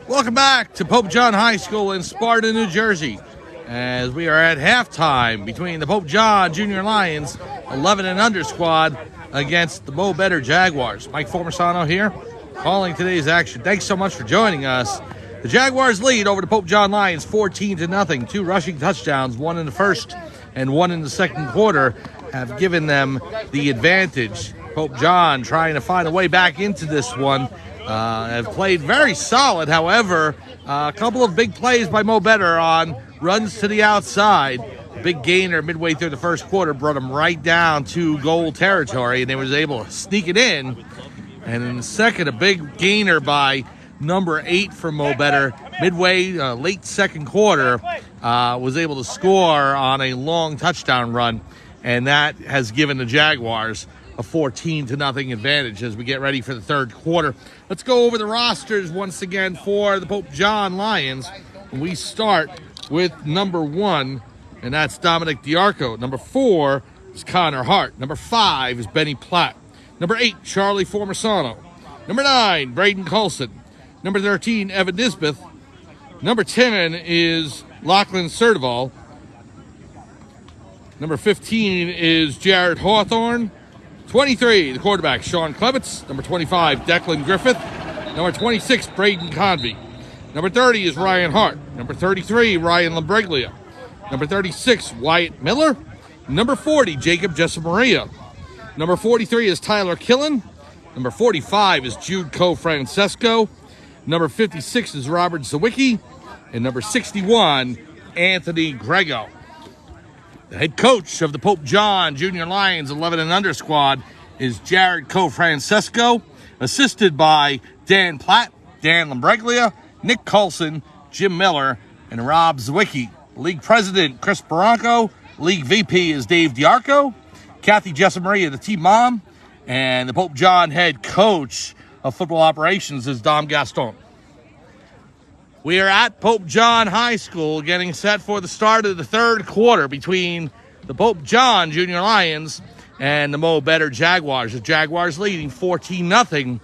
Welcome back to Pope John High School in Sparta, New Jersey, as we are at halftime between the Pope John Junior Lions 11 and under squad against the Mo Better Jaguars. Mike Formisano here, calling today's action. Thanks so much for joining us. The Jaguars lead over the Pope John Lions 14-0. 2 rushing touchdowns, one in the first and one in the second quarter, have given them the advantage. Pope John trying to find a way back into this one. Have played very solid. However, a couple of big plays by Mo Better on runs to the outside. Big gainer midway through the first quarter brought them right down to goal territory, and they was able to sneak it in. And in the second, a big gainer by number 8 for Mo Better midway, late second quarter, was able to score on a long touchdown run, and that has given the Jaguars a 14-0 advantage as we get ready for the third quarter. Let's go over the rosters once again for the Pope John Lions. We start with number 1, and that's Dominic Diarco. Number 4 is Connor Hart. Number 5 is Benny Platt. Number 8, Charlie Formisano. Number 9, Braden Colson. Number 13, Evan Nisbeth. Number 10 is Lachlan Sertival. Number 15 is Jared Hawthorne. 23, the quarterback, Sean Klebitz. Number 25, Declan Griffith. Number 26, Braden Convey. Number 30 is Ryan Hart. Number 33, Ryan Lambreglia. Number 36, Wyatt Miller. Number 40, Jacob Jessamaria. Number 43 is Tyler Killen. Number 45 is Jude Co-Francesco. Number 56 is Robert Zawicki. And number 61, Anthony Grego. The head coach of the Pope John Junior Lions 11 and under squad is Jared Co-Francesco, assisted by Dan Platt, Dan Lambreglia, Nick Colson, Jim Miller, and Rob Zawicki. League president Chris Barranco. League VP is Dave Diarco. Kathy Jessamaria, the team mom. And the Pope John head coach of football operations is Dom Gaston. We are at Pope John High School getting set for the start of the third quarter between the Pope John Junior Lions and the Mo Better Jaguars. The Jaguars leading 14-0,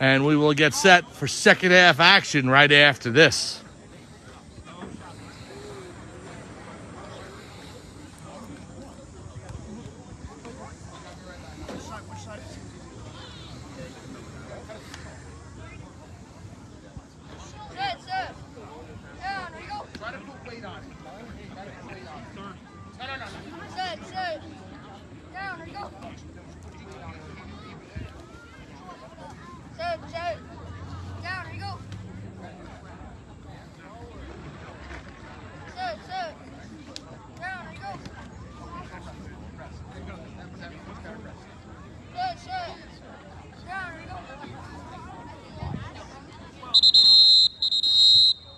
and we will get set for second half action right after this.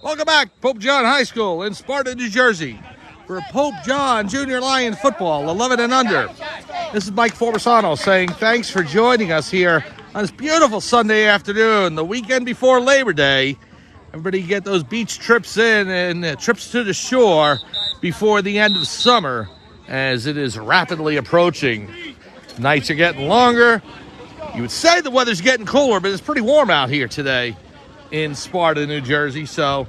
Welcome back, Pope John High School in Sparta, New Jersey, for Pope John Junior Lions football, 11 and under. This is Mike Formisano saying thanks for joining us here on this beautiful Sunday afternoon, the weekend before Labor Day. Everybody get those beach trips in and trips to the shore before the end of summer, as it is rapidly approaching. Nights are getting longer. You would say the weather's getting cooler, but it's pretty warm out here today in Sparta, New Jersey, so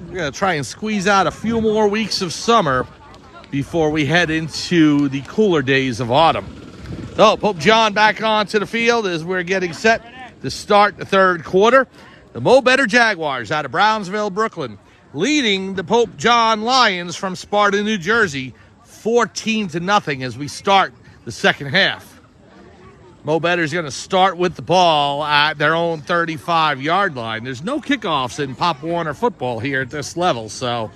we're going to try and squeeze out a few more weeks of summer before we head into the cooler days of autumn. So, Pope John back onto the field as we're getting set to start the third quarter. The Mo Better Jaguars out of Brownsville, Brooklyn, leading the Pope John Lions from Sparta, New Jersey, 14-0 as we start the second half. Mo Better's going to start with the ball at their own 35-yard line. There's no kickoffs in Pop Warner football here at this level, so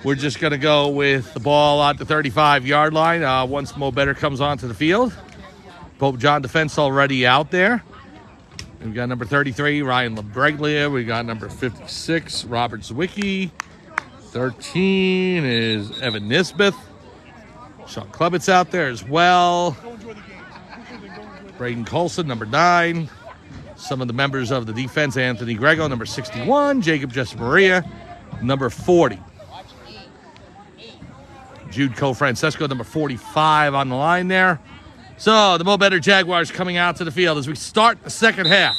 we're just going to go with the ball at the 35-yard line once Mo Better comes onto the field. Pope John defense already out there. We've got number 33, Ryan Lambreglia. We got number 56, Robert Zawicki. 13 is Evan Nisbeth. Sean Klebitz out there as well. Braden Colson, number 9. Some of the members of the defense, Anthony Grego, number 61. Jacob Jessamaria, number 40. Jude Co-Francesco, number 45 on the line there. So the Mo Better Jaguars coming out to the field as we start the second half.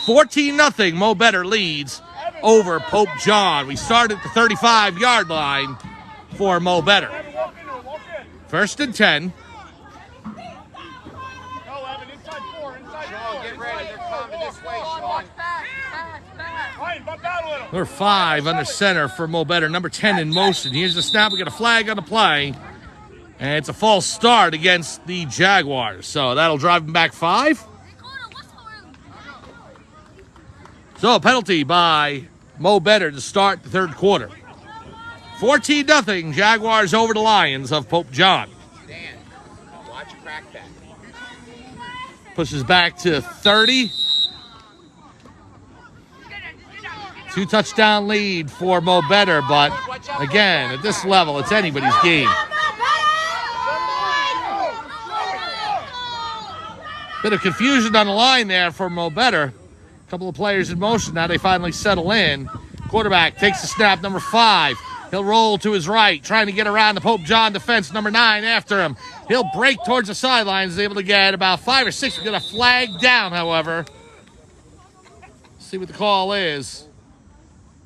14-0, Mo Better leads over Pope John. We start at the 35-yard line for Mo Better. 1st and 10. Number 5 under center for Mo Better. Number 10 in motion. Here's the snap. We got a flag on the play. And it's a false start against the Jaguars. So that'll drive them back 5. So a penalty by Mo Better to start the third quarter. 14-0, Jaguars over the Lions of Pope John. Dan, watch crack that. Pushes back to 30. 2-touchdown lead for Mo Better, but again, at this level, it's anybody's game. Bit of confusion on the line there for Mo Better. A couple of players in motion. Now they finally settle in. Quarterback takes the snap, number 5. He'll roll to his right, trying to get around the Pope John defense. Number 9 after him. He'll break towards the sidelines. He's able to get about 5 or 6. We're going to flag down, however. See what the call is.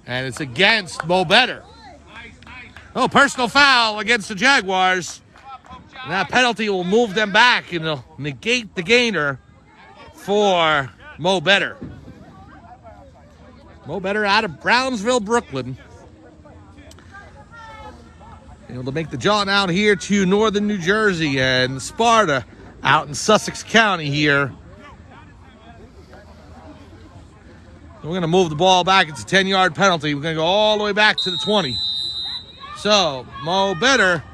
And it's against Mo Better. Oh, personal foul against the Jaguars. And that penalty will move them back and it'll negate the gainer for Mo Better. Mo Better out of Brownsville, Brooklyn. Able to make the jaunt out here to northern New Jersey, and Sparta out in Sussex County here. We're going to move the ball back. It's a 10-yard penalty. We're going to go all the way back to the 20. So, Mo Better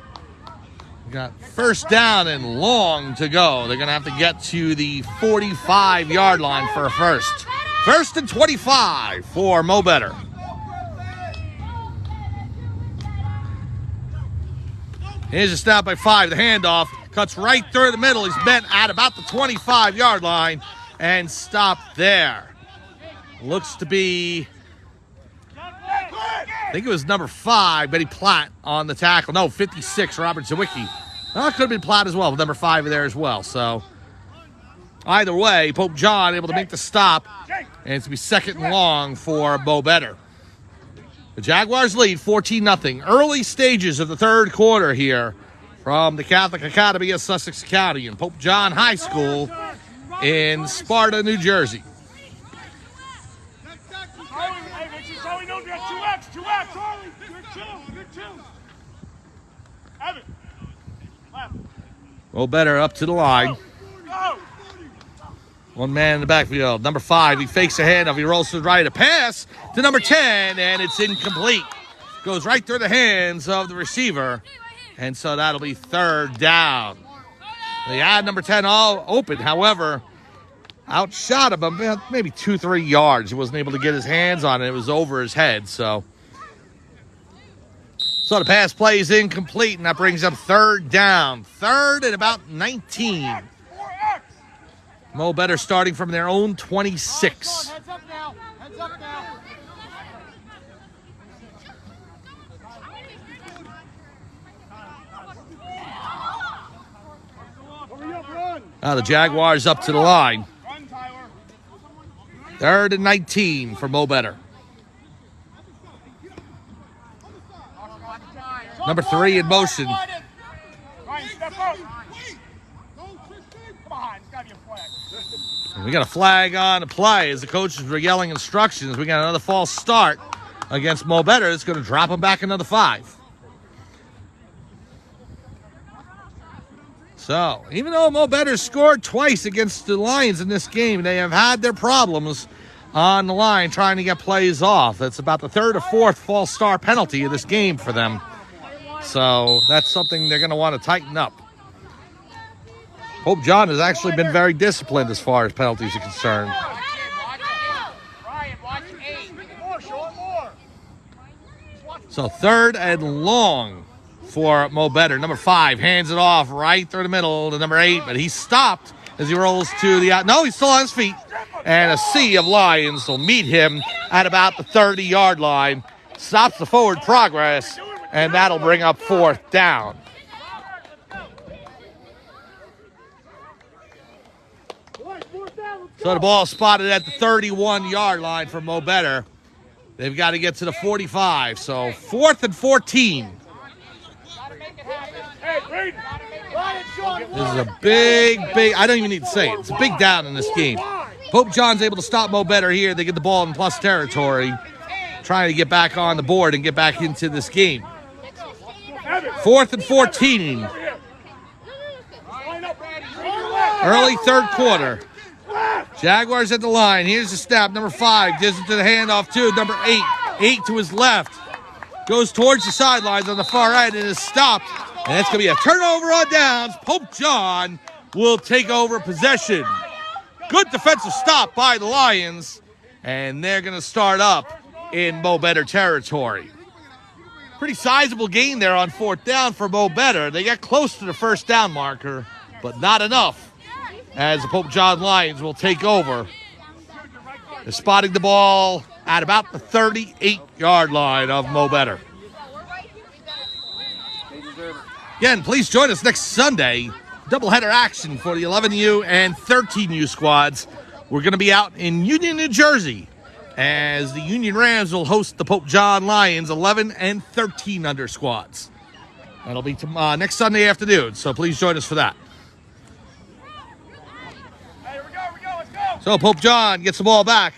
got first down and long to go. They're going to have to get to the 45-yard line for a first. 1st and 25 for Mo Better. Here's a snap by 5. The handoff cuts right through the middle. He's met at about the 25-yard line and stopped there. Looks to be, I think it was number 5, Betty Platt on the tackle. No, 56, Robert Zawicki. Well, it could have been Platt as well, but number 5 there as well. So either way, Pope John able to make the stop, and it's going to be 2nd and long for Mo Better. The Jaguars lead 14-0. Early stages of the third quarter here from the Catholic Academy of Sussex County and Pope John High School in Sparta, New Jersey. Mo Better up to the line. One man in the backfield. Number 5, he fakes a handoff. He rolls to the right. A pass to number 10, and it's incomplete. Goes right through the hands of the receiver, and so that'll be 3rd down. They had number 10 all open. However, outshot him maybe 2-3 yards. He wasn't able to get his hands on it. It was over his head, so the pass play is incomplete, and that brings up 3rd down. 3rd and about 19. Mo Better starting from their own 26. Heads up now. Heads up now. The Jaguars up to the line. 3rd and 19 for Mo Better. Number 3 in motion. We got a flag on the play as the coaches were yelling instructions. We got another false start against Mo Better. It's going to drop him back another 5. So, even though Mo Better scored twice against the Lions in this game, they have had their problems on the line trying to get plays off. That's about the 3rd or 4th false start penalty of this game for them. So, that's something they're going to want to tighten up. Pope John has actually been very disciplined as far as penalties are concerned. So 3rd and long for Mo Better. Number 5 hands it off right through the middle to number 8, but he's stopped as he rolls to the no, he's still on his feet. And a sea of Lions will meet him at about the 30-yard line. Stops the forward progress, and that'll bring up 4th down. So the ball spotted at the 31-yard line for Mo Better. They've got to get to the 45. So 4th and 14. This is a big, I don't even need to say it. It's a big down in this game. Pope John's able to stop Mo Better here. They get the ball in plus territory, trying to get back on the board and get back into this game. 4th and 14. Early third quarter. Jaguars at the line. Here's the snap. Number 5 gives it to the handoff to number 8. 8 to his left. Goes towards the sidelines on the far end and is stopped. And it's going to be a turnover on downs. Pope John will take over possession. Good defensive stop by the Lions. And they're going to start up in Mo Better territory. Pretty sizable gain there on 4th down for Mo Better. They got close to the first down marker, but not enough, as the Pope John Lions will take over. They're spotting the ball at about the 38-yard line of Mo Better. Again, please join us next Sunday. Doubleheader action for the 11U and 13U squads. We're going to be out in Union, New Jersey, as the Union Rams will host the Pope John Lions 11 and 13 under squads. That'll be next Sunday afternoon, so please join us for that. So Pope John gets the ball back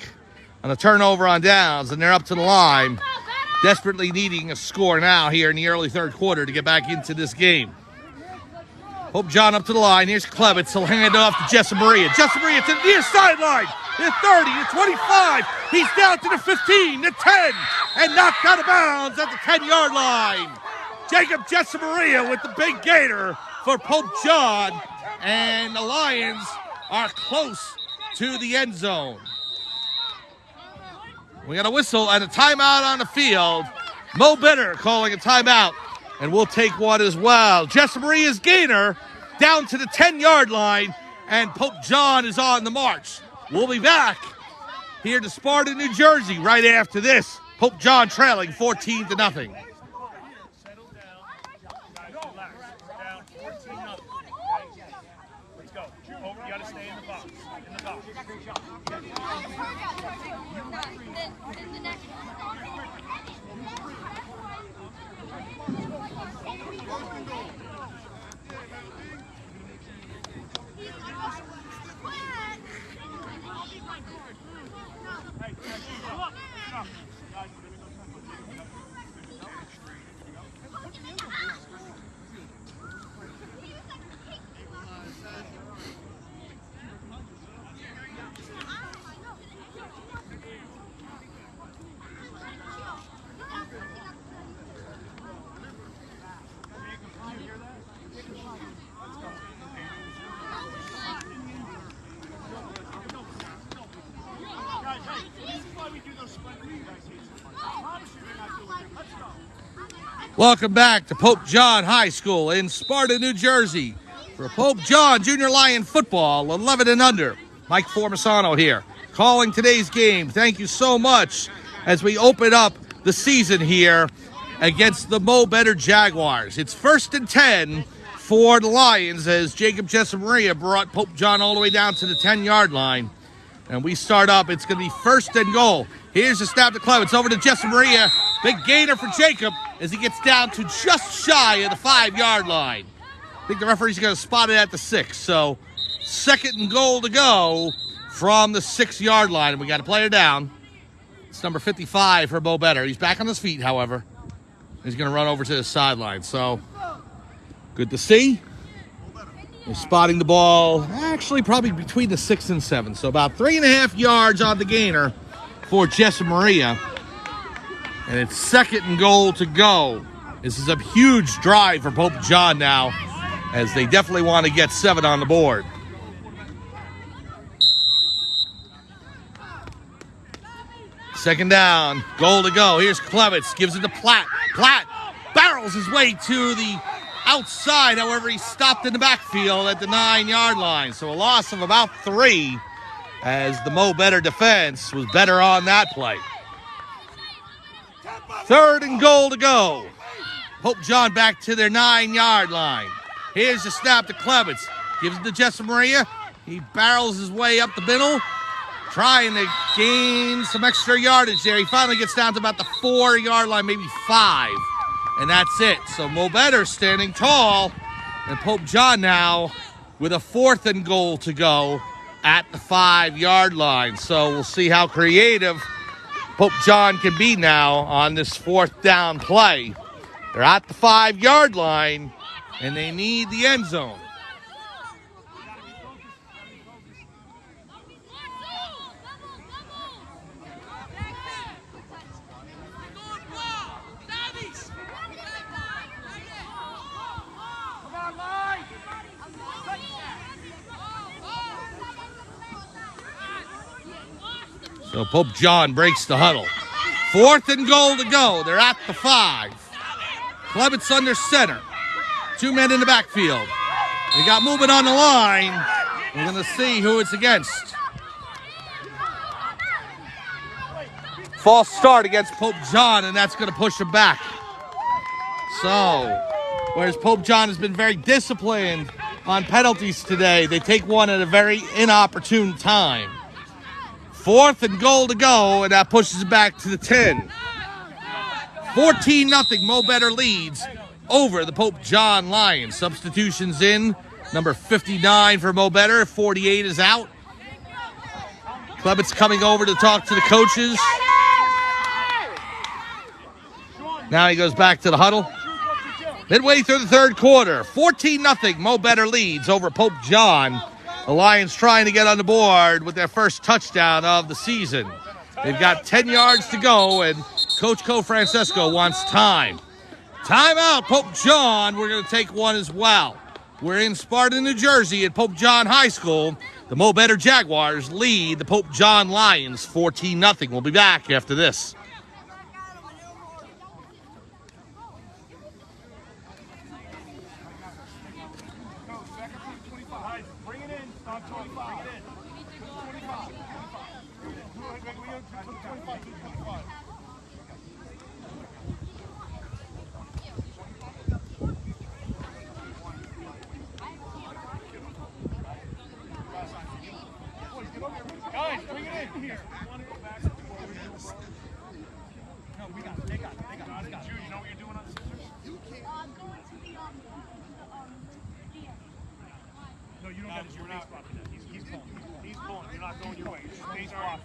on a turnover on downs, and they're up to the line, desperately needing a score now here in the early third quarter to get back into this game. Pope John up to the line. Here's Klebitz. He'll hand it off to Jesse Maria. Jesse Maria to the near sideline. The 30, the 25. He's down to the 15, the 10, and knocked out of bounds at the 10-yard line. Jacob Jesse Maria with the big gator for Pope John, and the Lions are close to the end zone. We got a whistle and a timeout on the field. Mo Better calling a timeout, and we'll take one as well. Jesse Maria's gainer down to the 10-yard line, and Pope John is on the march. We'll be back here to Sparta, New Jersey right after this. Pope John trailing 14-0. Welcome back to Pope John High School in Sparta, New Jersey for Pope John Junior Lion football, 11 and under. Mike Formisano here, calling today's game. Thank you so much as we open up the season here against the Mo Better Jaguars. It's 1st and 10 for the Lions as Jacob Jesse Maria brought Pope John all the way down to the 10-yard line. And we start up. It's going to be 1st and goal. Here's the snap to Clements. Over to Jesse Maria. Big gainer for Jacob as he gets down to just shy of the 5-yard line. I think the referee's going to spot it at the 6. So 2nd and goal to go from the 6-yard line. And we got a player down. It's number 55 for Mo Better. He's back on his feet, however. He's going to run over to the sideline. So good to see. They're spotting the ball actually probably between the 6 and 7. So about 3.5 yards on the gainer for Jesse Maria. And it's 2nd and goal to go. This is a huge drive for Pope John now, as they definitely want to get 7 on the board. Second down, goal to go. Here's Klebitz, gives it to Platt. Platt barrels his way to the outside. However, he stopped in the backfield at the 9-yard line. So a loss of about 3, as the Mo Better defense was better on that play. 3rd and goal to go. Pope John back to their 9-yard line. Here's the snap to Klebitz. Gives it to Jesse Maria. He barrels his way up the middle, trying to gain some extra yardage there. He finally gets down to about the 4-yard line, maybe 5. And that's it. So Mo Better standing tall. And Pope John now with a 4th and goal to go at the 5-yard line. So we'll see how creative Pope John can be now on this 4th down play. They're at the 5-yard line, and they need the end zone. So Pope John breaks the huddle. 4th and goal to go. They're at the 5. Clevett's under center. 2 men in the backfield. They got movement on the line. We're going to see who it's against. False start against Pope John, and that's going to push him back. So, whereas Pope John has been very disciplined on penalties today, they take one at a very inopportune time. 4th and goal to go, and that pushes it back to the 10. 14-0, Mo Better leads over the Pope John Lions. Substitutions in. Number 59 for Mo Better. 48 is out. Clevett's coming over to talk to the coaches. Now he goes back to the huddle. Midway through the 3rd quarter, 14-0, Mo Better leads over Pope John. The Lions trying to get on the board with their first touchdown of the season. They've got 10 yards to go, and Coach Francesco wants time. Timeout, Pope John. We're going to take one as well. We're in Sparta, New Jersey at Pope John High School. The Mo Better Jaguars lead the Pope John Lions 14-0. We'll be back after this. Guys, bring it in here. No, we got it. They got it. Jude, you know what you're doing on the scissors? No, you don't get it. You're not blocking that. He's pulling. He's pulling. You're not going your way. He's blocking. He's got it.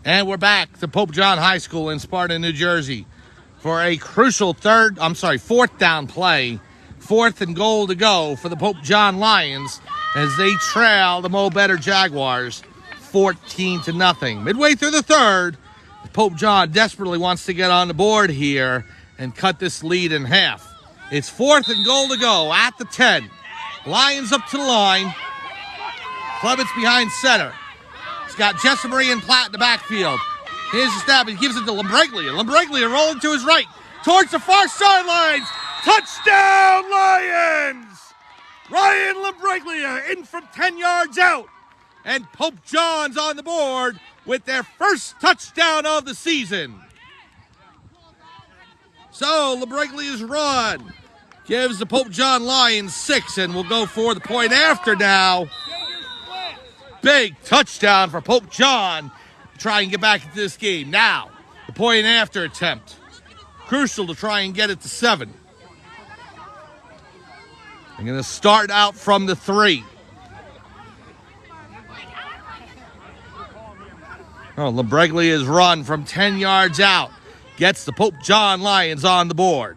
And we're back to Pope John High School in Sparta, New Jersey for a crucial 4th down play. 4th and goal to go for the Pope John Lions as they trail the Mo Better Jaguars 14-0. Midway through the 3rd, Pope John desperately wants to get on the board here and cut this lead in half. It's 4th and goal to go at the 10. Lions up to the line. Clevett's behind center. He's got Jessamarie and Platt in the backfield. Here's the snap. He gives it to Lambriglia. Lambriglia rolling to his right. Towards the far sidelines. Touchdown, Lions! Ryan Lambriglia in from 10 yards out. And Pope John's on the board with their first touchdown of the season. So Lambriglia's run gives the Pope John Lions 6, and we'll go for the point after now. Big touchdown for Pope John to try and get back into this game. Now, the point after attempt. Crucial to try and get it to 7. They're going to start out from the 3. Lambriglia's run from 10 yards out gets the Pope John Lions on the board.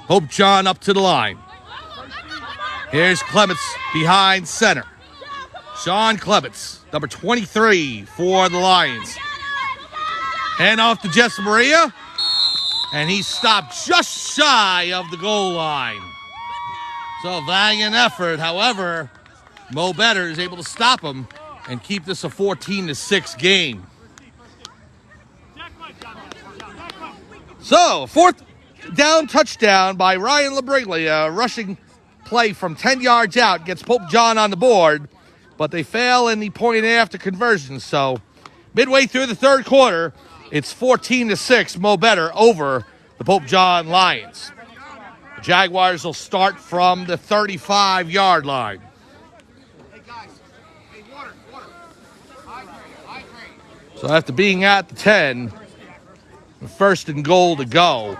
Pope John up to the line. Here's Clements behind center. Sean Clements, number 23 for the Lions. Hand off to Jessamarie, and he stopped just shy of the goal line. So a valiant effort. However, Mo Better is able to stop them and keep this a 14-6 game. So, fourth down touchdown by Ryan Labriglia, a rushing play from 10 yards out, gets Pope John on the board, but they fail in the point after conversion. So, midway through the third quarter, it's 14-6, Mo Better over the Pope John Lions. The Jaguars will start from the 35-yard line. So after being at the 10, first and goal to go.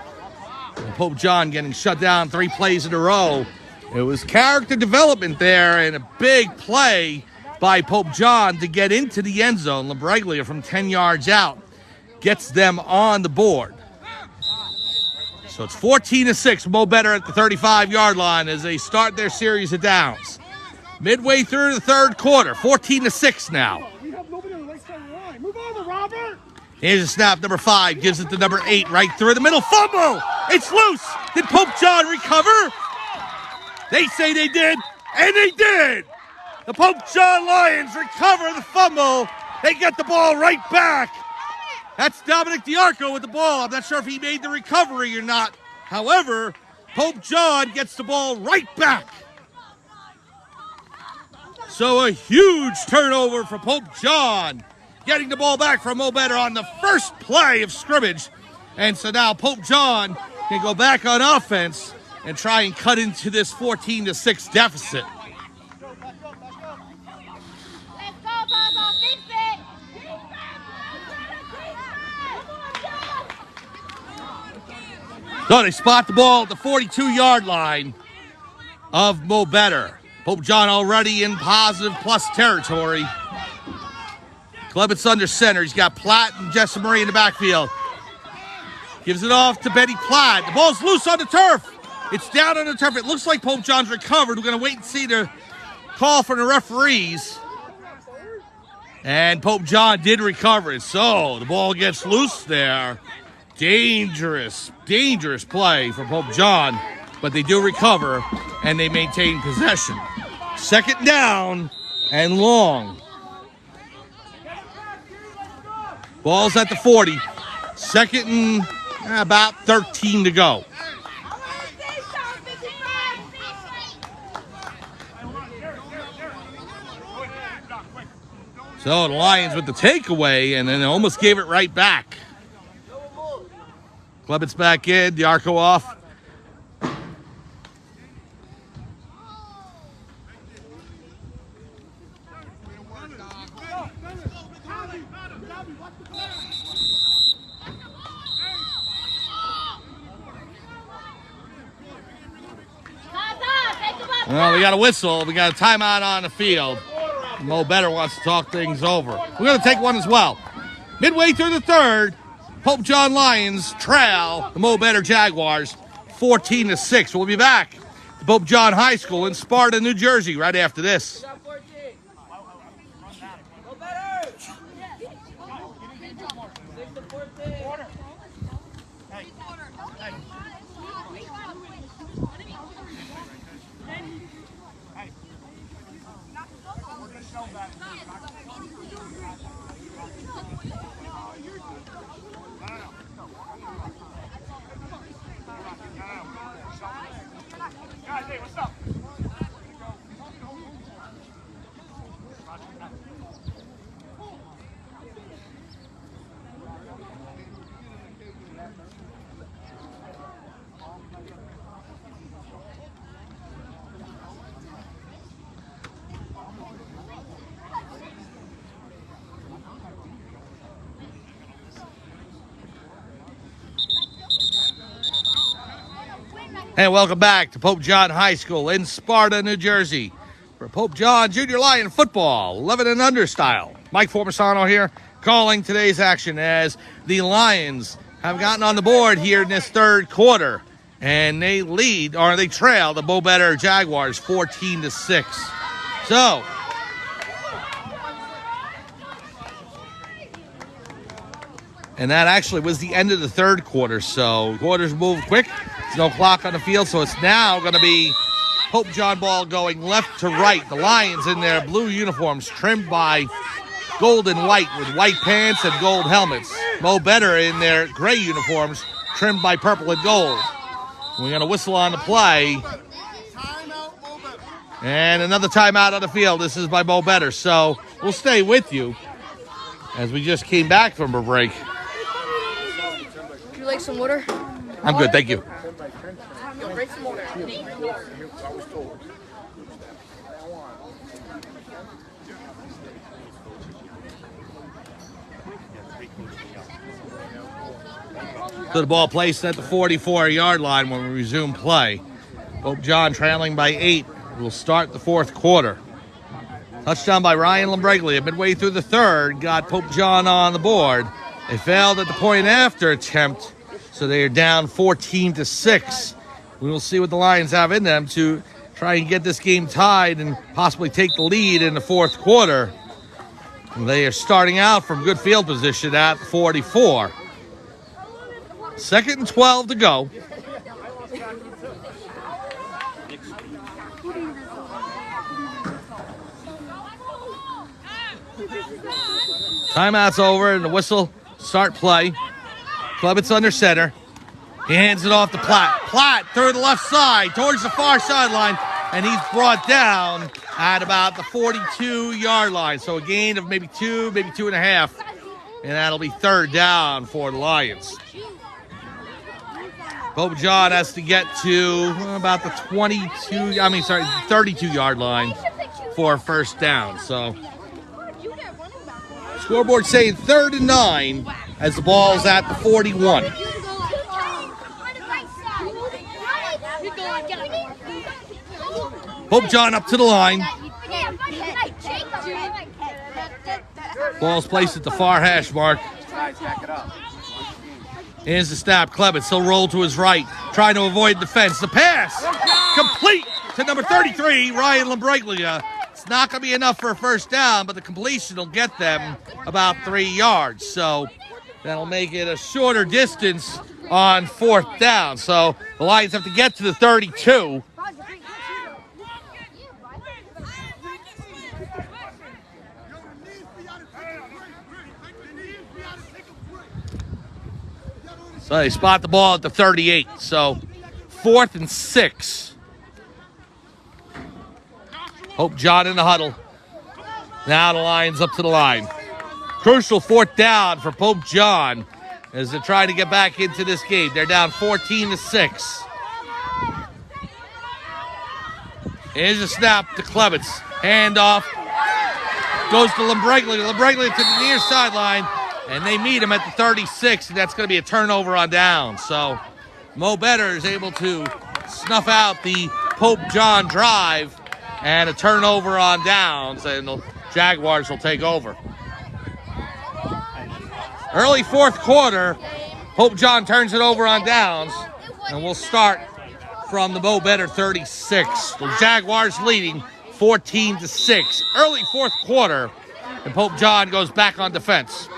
And Pope John getting shut down 3 plays in a row. It was character development there and a big play by Pope John to get into the end zone. Labriglia from 10 yards out gets them on the board. So it's 14-6, Mo Better at the 35-yard line as they start their series of downs. Midway through the third quarter, 14-6 now. Move over, Robert. Here's a snap, number 5, gives it to number 8, right through the middle, fumble! It's loose! Did Pope John recover? They say they did, and they did! The Pope John Lions recover the fumble. They get the ball right back. That's Dominic DiArco with the ball. I'm not sure if he made the recovery or not. However, Pope John gets the ball right back. So a huge turnover for Pope John, getting the ball back from Mo Better on the first play of scrimmage. And so now Pope John can go back on offense and try and cut into this 14-6 deficit. So they spot the ball at the 42-yard line of Mo Better. Pope John already in positive plus territory. Clements under center. He's got Platt and Jesse Marie in the backfield. Gives it off to Benny Platt. The ball's loose on the turf. It's down on the turf. It looks like Pope John's recovered. We're going to wait and see the call from the referees. And Pope John did recover it. So the ball gets loose there. Dangerous play for Pope John. But they do recover, and they maintain possession. Second down and long. Ball's at the 40. Second and about 13 to go. So the Lions with the takeaway, and then they almost gave it right back. Clements back in, DiArco off. Well, we got a whistle. We got a timeout on the field. Mo Better wants to talk things over. We're going to take one as well. Midway through the third, Pope John Lions trail the Mo Better Jaguars 14-6. We'll be back to Pope John High School in Sparta, New Jersey, right after this. And welcome back to Pope John High School in Sparta, New Jersey for Pope John Junior Lion football, 11 and under style. Mike Formisano here calling today's action as the Lions have gotten on the board here in this third quarter. And they lead, or they trail the Mo Better Jaguars 14-6. So, and that actually was the end of the third quarter. So quarters move quick. There's no clock on the field, so it's now going to be Pope John ball going left to right. The Lions in their blue uniforms trimmed by gold and white with white pants and gold helmets. Mo Better in their gray uniforms trimmed by purple and gold. We're going to whistle on the play. And another timeout on the field. This is by Mo Better. So we'll stay with you as we just came back from a break. Would you like some water? I'm good, thank you. Bring some water. So the ball placed at the 44-yard line when we resume play. Pope John trailing by 8. We'll start the fourth quarter. Touchdown by Ryan Lambriglia midway through the third. Got Pope John on the board. They failed at the point after attempt, so they are down 14-6. We will see what the Lions have in them to try and get this game tied and possibly take the lead in the fourth quarter. They are starting out from good field position at 44. 2nd and 12 to go. Timeout's over and the whistle. Start play. Klebbitz under center. He hands it off to Platt. Platt through the left side towards the far sideline, and he's brought down at about the 42-yard line. So a gain of maybe 2.5, and that'll be third down for the Lions. Pope John has to get to about the 32-yard line for a first down. So scoreboard saying 3rd and 9 as the ball's at the 41. Pope John up to the line. Ball's placed at the far hash mark. Here's the snap. Klebbitz, he'll roll to his right, trying to avoid defense. The pass, complete to number 33, Ryan Lambriglia. It's not going to be enough for a first down, but the completion will get them about 3 yards. So that'll make it a shorter distance on 4th down. So the Lions have to get to the 32. So they spot the ball at the 38. So 4th and 6. Pope John in the huddle. Now the Lions up to the line. Crucial 4th down for Pope John as they're trying to get back into this game. They're down 14-6. Here's a snap to Klebbitz. Handoff. Goes to Lambriglia. Lambriglia to the near sideline. And they meet him at the 36, and that's going to be a turnover on down. So Mo Better is able to snuff out the Pope John drive and a turnover on downs, and the Jaguars will take over. Early fourth quarter, Pope John turns it over on downs, and we'll start from the Mo Better 36. The Jaguars leading 14-6. Early fourth quarter, and Pope John goes back on defense.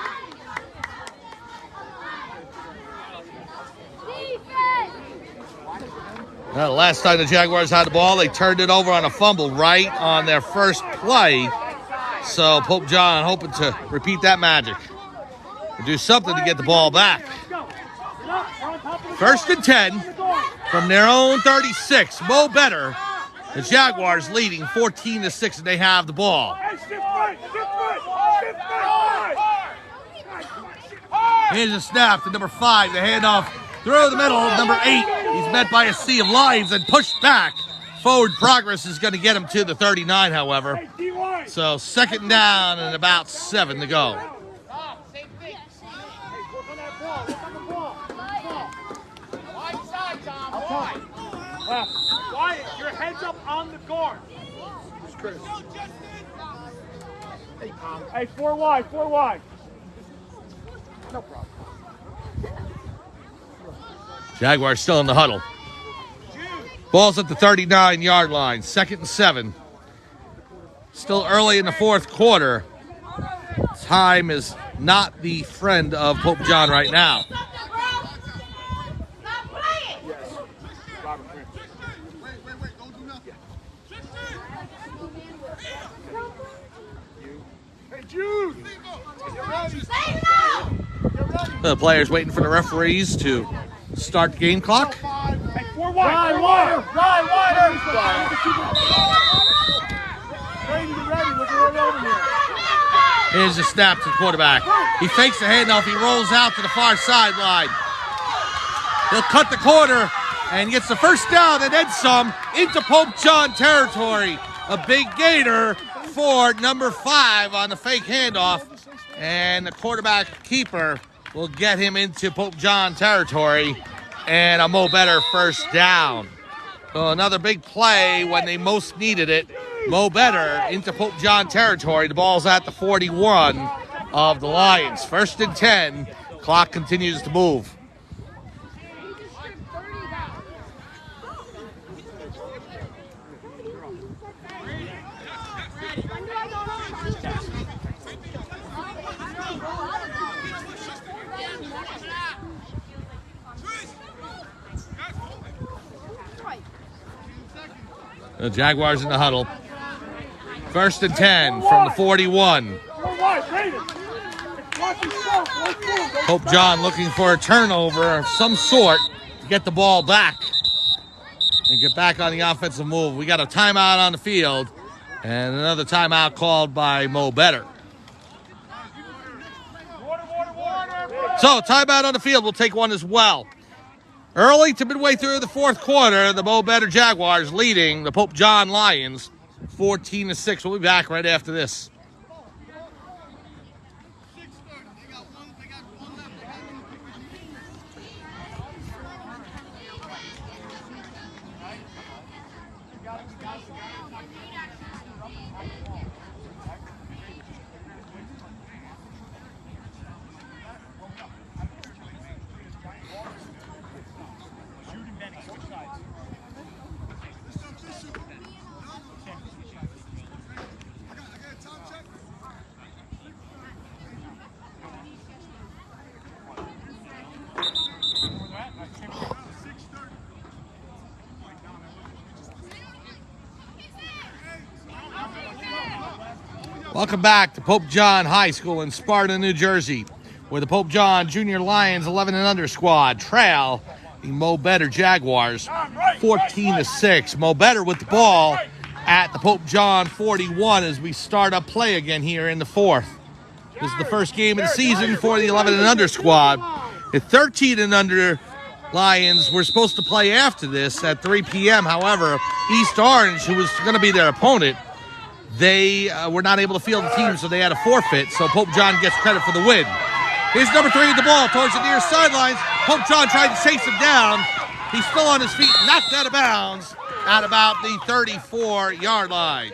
Now, the last time the Jaguars had the ball, they turned it over on a fumble right on their first play. So Pope John hoping to repeat that magic. Or do something to get the ball back. 1st and 10 from their own 36. Mo Better. The Jaguars leading 14-6, and they have the ball. Here's a snap to number 5. The handoff through the middle of number 8. He's met by a sea of Lions and pushed back. Forward progress is going to get him to the 39, however. So 2nd down and about 7 to go. Wyatt, your head's up on the guard. Hey, 4 wide. No problem. Jaguars still in the huddle. Ball's at the 39-yard line. 2nd and 7. Still early in the fourth quarter. Time is not the friend of Pope John right now. The players waiting for the referees to start the game clock. Ryan Water! Ryan Water! Here's the snap to the quarterback. He fakes the handoff. He rolls out to the far sideline. He'll cut the corner and gets the first down and then some into Pope John territory. A big gainer for number 5 on the fake handoff. And the quarterback keeper will get him into Pope John territory. And a Mo Better first down. So another big play when they most needed it. Mo Better into Pope John territory. The ball's at the 41 of the Lions. 1st and 10. Clock continues to move. The Jaguars in the huddle. 1st and 10 from the 41. Pope John looking for a turnover of some sort to get the ball back and get back on the offensive move. We got a timeout on the field and another timeout called by Mo Better. So timeout on the field. We'll take one as well. Early to midway through the 4th quarter, the Mo Better Jaguars leading the Pope John Lions 14-6. We'll be back right after this. Welcome back to Pope John High School in Sparta, New Jersey, where the Pope John Junior Lions 11 and under squad trail the Mo Better Jaguars 14-6. Mo Better with the ball at the Pope John 41 as we start up play again here in the 4th. This is the first game of the season for the 11 and under squad. The 13 and under Lions were supposed to play after this at 3 p.m. However, East Orange, who was going to be their opponent, they were not able to field the team, so they had a forfeit. So Pope John gets credit for the win. Here's number 3 with the ball towards the near sidelines. Pope John tried to chase him down. He's still on his feet, knocked out of bounds at about the 34-yard line.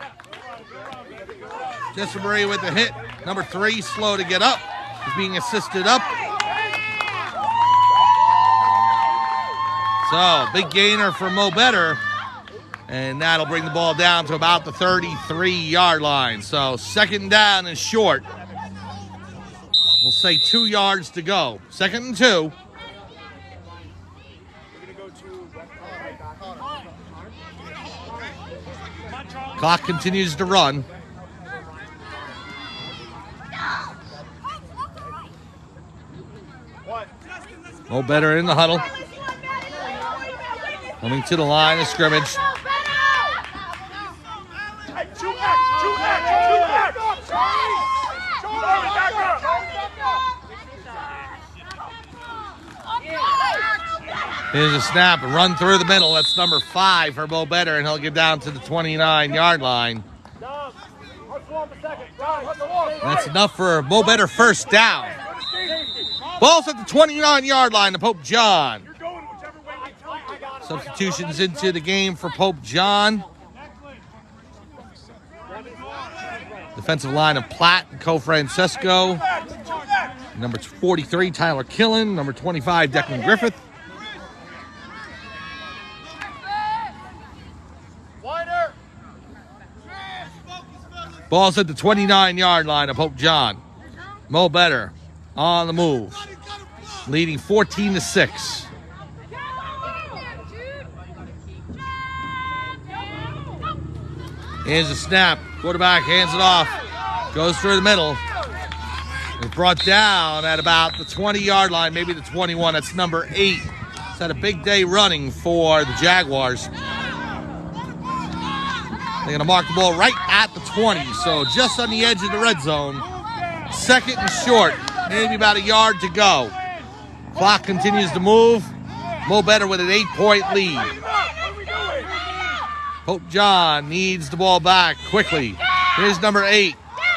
Jesse Marie with the hit. Number 3, slow to get up. He's being assisted up. So, big gainer for Mo Better. And that'll bring the ball down to about the 33-yard line. So, 2nd down and short. We'll say 2 yards to go. 2nd and 2. Clock continues to run. Mo Better in the huddle. Coming to the line of scrimmage. Here's a snap, run through the middle. That's number 5 for Mo Better, and he'll get down to the 29-yard line. That's enough for Mo Better first down. Ball's at the 29-yard line to Pope John. Substitutions into the game for Pope John. Defensive line of Platt and Co-Francesco. Number 43, Tyler Killen. Number 25, Declan Griffith. Ball's at the 29-yard line of Pope John. Mo Better on the move, leading 14-6. Here's a snap. Quarterback hands it off. Goes through the middle. It's brought down at about the 20-yard line, maybe the 21. That's number 8. It's had a big day running for the Jaguars. They're going to mark the ball right at the 20, so just on the edge of the red zone. 2nd and short, maybe about a yard to go. Clock continues to move. Mo Better with an 8-point lead. Pope John needs the ball back quickly. Here's number 8.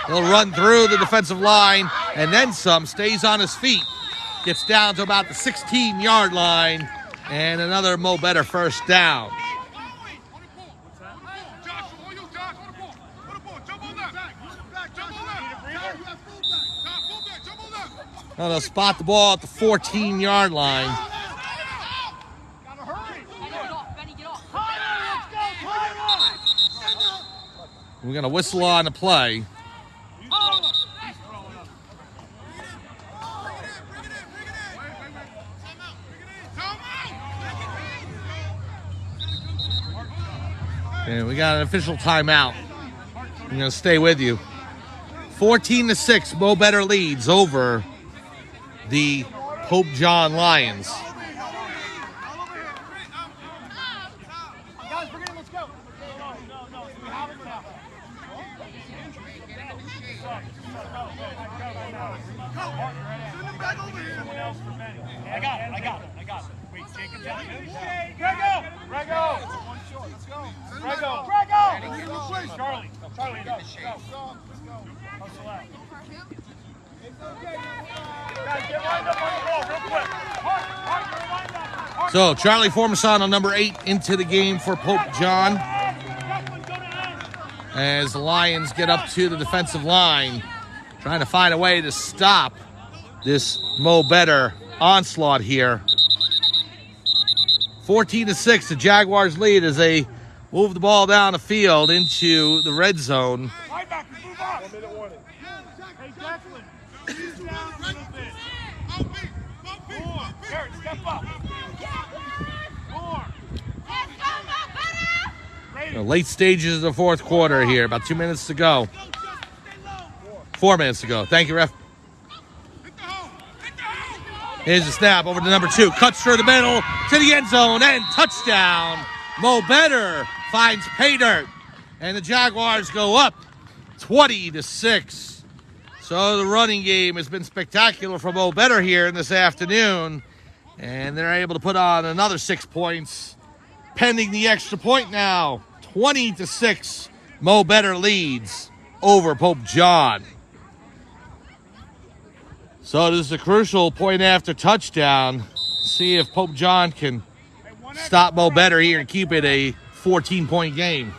He'll run through the defensive line and then some, stays on his feet. Gets down to about the 16-yard line, and another Mo Better first down. Now they'll spot the ball at the 14-yard line. We're going to whistle on the play. And we got an official timeout. I'm going to stay with you. 14-6, Mo Better leads over the Pope John Lions. I got it. Wait, Jacob's out. Grego! Charlie, go. Hustle out. Guys, get lined up on the ball real quick. So Charlie Formasano, number 8, into the game for Pope John. As the Lions get up to the defensive line, trying to find a way to stop this Mo Better onslaught here. 14-6, the Jaguars lead as they move the ball down the field into the red zone. Linebackers, move up. 1 minute warning. Hey, Declan, ease down a little bit. More. Garrett, step up. More. Late stages of the fourth quarter here. About 2 minutes to go. 4 minutes to go. Thank you, ref. Here's the snap over to number 2. Cuts through the middle to the end zone and touchdown. Mo Better finds pay dirt. And the Jaguars go up 20-6. So the running game has been spectacular for Mo Better here in this afternoon. And they're able to put on another 6 points. Pending the extra point now. 20-6. Mo Better leads over Pope John. So this is a crucial point after touchdown. See if Pope John can stop Mo Better here and keep it a 14-point game.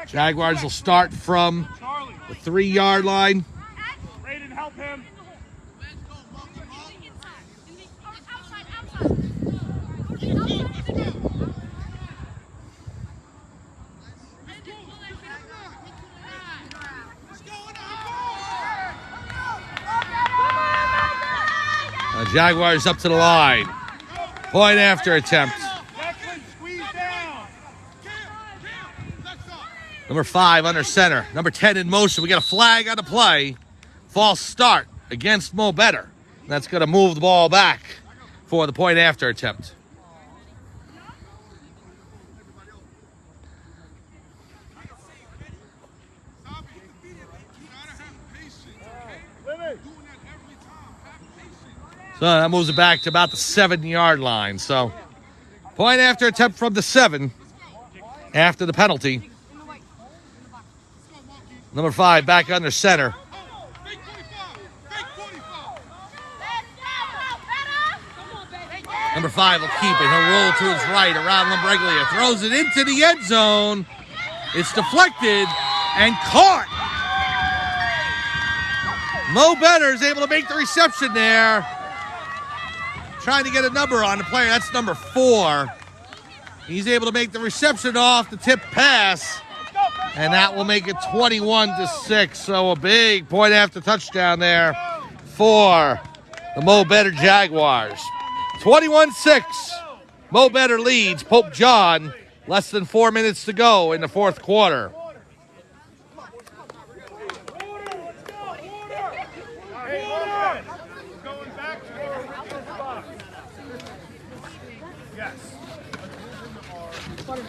Jaguars will start from the 3-yard line. Raiden, help him. Jaguars up to the line. Point after attempt. Declan, squeeze down. Number 5 under center. Number 10 in motion. We got a flag on the play. False start against Mo Better. That's going to move the ball back for the point after attempt. So that moves it back to about the 7-yard line. So point after attempt from the 7 after the penalty. Number 5 back under center. Number 5 will keep it. He'll roll to his right around Lambriglia. Throws it into the end zone. It's deflected and caught. Mo Better is able to make the reception there. Trying to get a number on the player. That's number 4. He's able to make the reception off the tip pass. And that will make it 21-6. So a big point after touchdown there for the Mo Better Jaguars. 21-6. Mo Better leads Pope John. Less than 4 minutes to go in the fourth quarter.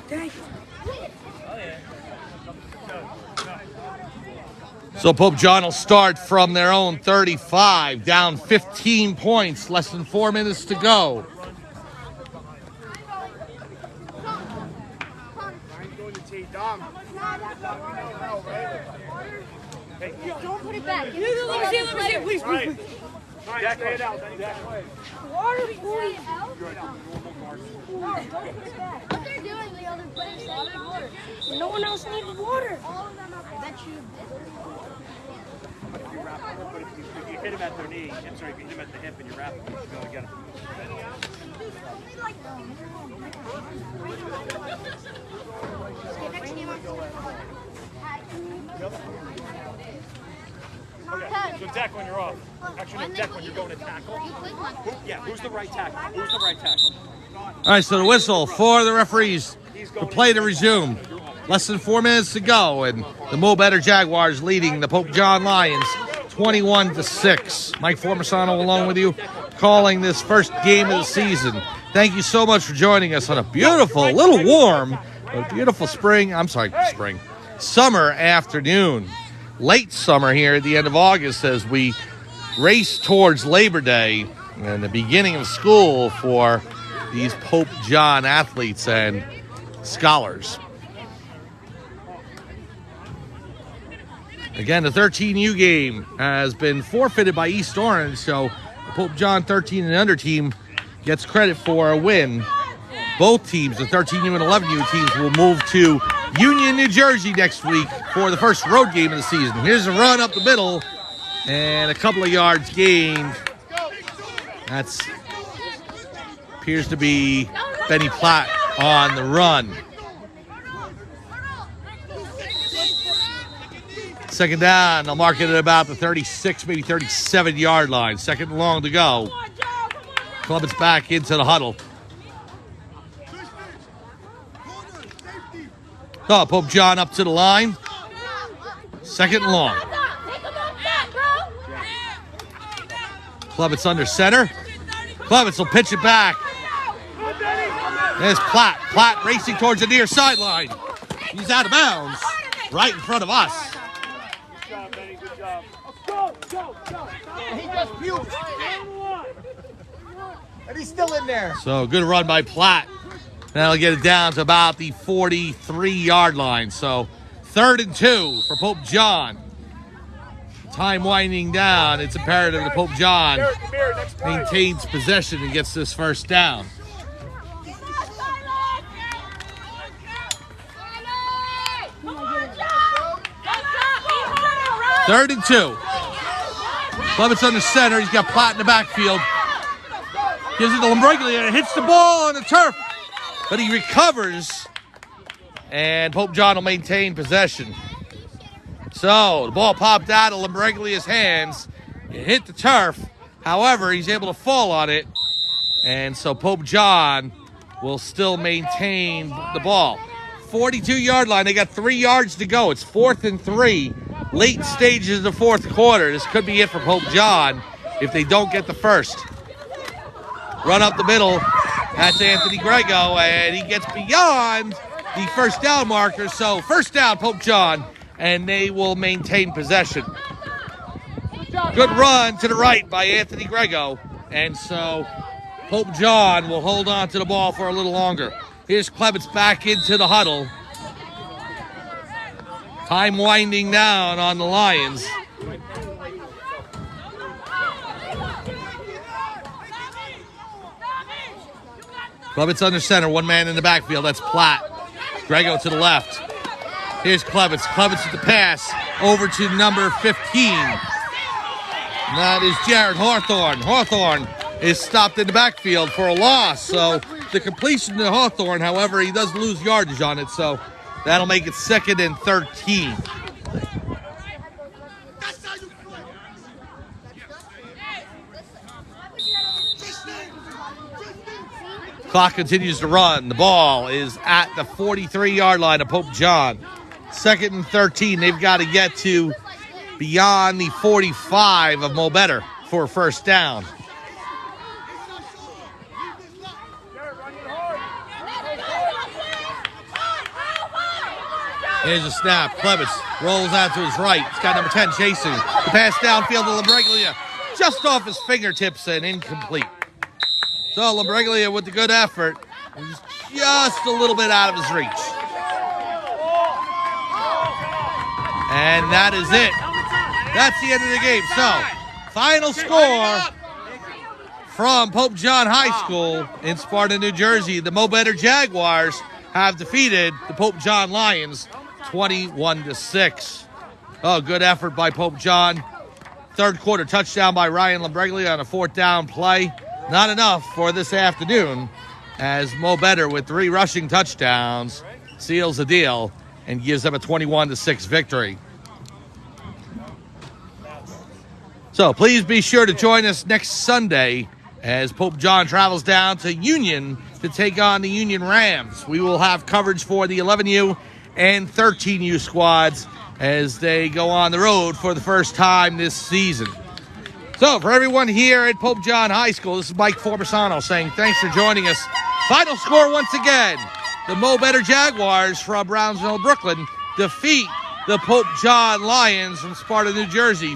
Dang. So Pope John will start from their own 35, down 15 points, less than 4 minutes to go. Don't put it back. Let me see it, please. Jack, lay it out. Water, please. No, don't put it back. What they're doing, Leo, they're putting water. No one else needs water. All of them, I bet you. But if you hit him at their knee, I'm sorry, if you hit him at the hip and you wrap him, you should be able to get him. Okay, so Deck when you're off. Actually, no, Deck when you're going to tackle. Who's the right tackle? Who's the right tackle? All right, so the whistle for the referees. The play to resume. Less than 4 minutes to go, and the Mo Better Jaguars leading the Pope John Lions 21-6. Mike Formasano along with you, calling this first game of the season. Thank you so much for joining us on a beautiful, little warm, but beautiful summer afternoon. Late summer here at the end of August as we race towards Labor Day and the beginning of school for these Pope John athletes and scholars. Again, the 13U game has been forfeited by East Orange, so the Pope John 13 and under team gets credit for a win. Both teams, the 13U and 11U teams, will move to Union, New Jersey next week for the first road game of the season. Here's a run up the middle and a couple of yards gained. That's appears to be Benny Platt on the run. Second down, they'll mark it at about the 36, maybe 37-yard line. Second and long to go. Clubbins back into the huddle. Oh, Pope John up to the line. Second and long. Clubbins under center. Clubbins will pitch it back. There's Platt. Platt racing towards the near sideline. He's out of bounds right in front of us. Good job, Benny. Good job. He just puked. And he's still in there. So good run by Platt. That'll get it down to about the 43-yard line. So 3rd and 2 for Pope John. Time winding down. It's imperative that Pope John maintains possession and gets this first down. Third and 2. Clubbins under center. He's got Platt in the backfield. Gives it to Lambriglia and it hits the ball on the turf. But he recovers. And Pope John will maintain possession. So the ball popped out of Lambriglia's hands. It hit the turf. However, he's able to fall on it. And so Pope John will still maintain the ball. 42-yard line. They got 3 yards to go. It's 4th and 3. Late stages of the fourth quarter. This could be it for Pope John if they don't get the first. Run up the middle. That's Anthony Grego, and he gets beyond the first down marker. So first down, Pope John, and they will maintain possession. Good run to the right by Anthony Grego, and so Pope John will hold on to the ball for a little longer. Here's Clements back into the huddle. Time winding down on the Lions. Clements under center, one man in the backfield. That's Platt. Grego to the left. Here's Clements. Clements with the pass over to number 15. That is Jared Hawthorne. Hawthorne is stopped in the backfield for a loss. So the completion to Hawthorne, however, he does lose yardage on it. So that'll make it 2nd and 13. Clock continues to run. The ball is at the 43-yard line of Pope John. 2nd and 13. They've got to get to beyond the 45 of Mo Better for a first down. Here's a snap. Clements rolls out to his right. He's got number 10 chasing. The pass downfield to Lambreglia. Just off his fingertips and incomplete. So Lambreglia with the good effort. He's just a little bit out of his reach. And that is it. That's the end of the game. So, final score from Pope John High School in Sparta, New Jersey. The Mo Better Jaguars have defeated the Pope John Lions 21-6. Oh, good effort by Pope John. Third quarter touchdown by Ryan Lambreglia on a fourth down play. Not enough for this afternoon, as Mo Better with 3 rushing touchdowns seals the deal and gives them a 21-6 victory. So please be sure to join us next Sunday as Pope John travels down to Union to take on the Union Rams. We will have coverage for the 11U and 13U squads as they go on the road for the first time this season. So for everyone here at Pope John High School, this is Mike Forbesano saying thanks for joining us. Final score once again, the Mo Better Jaguars from Brownsville, Brooklyn defeat the Pope John Lions from Sparta, New Jersey.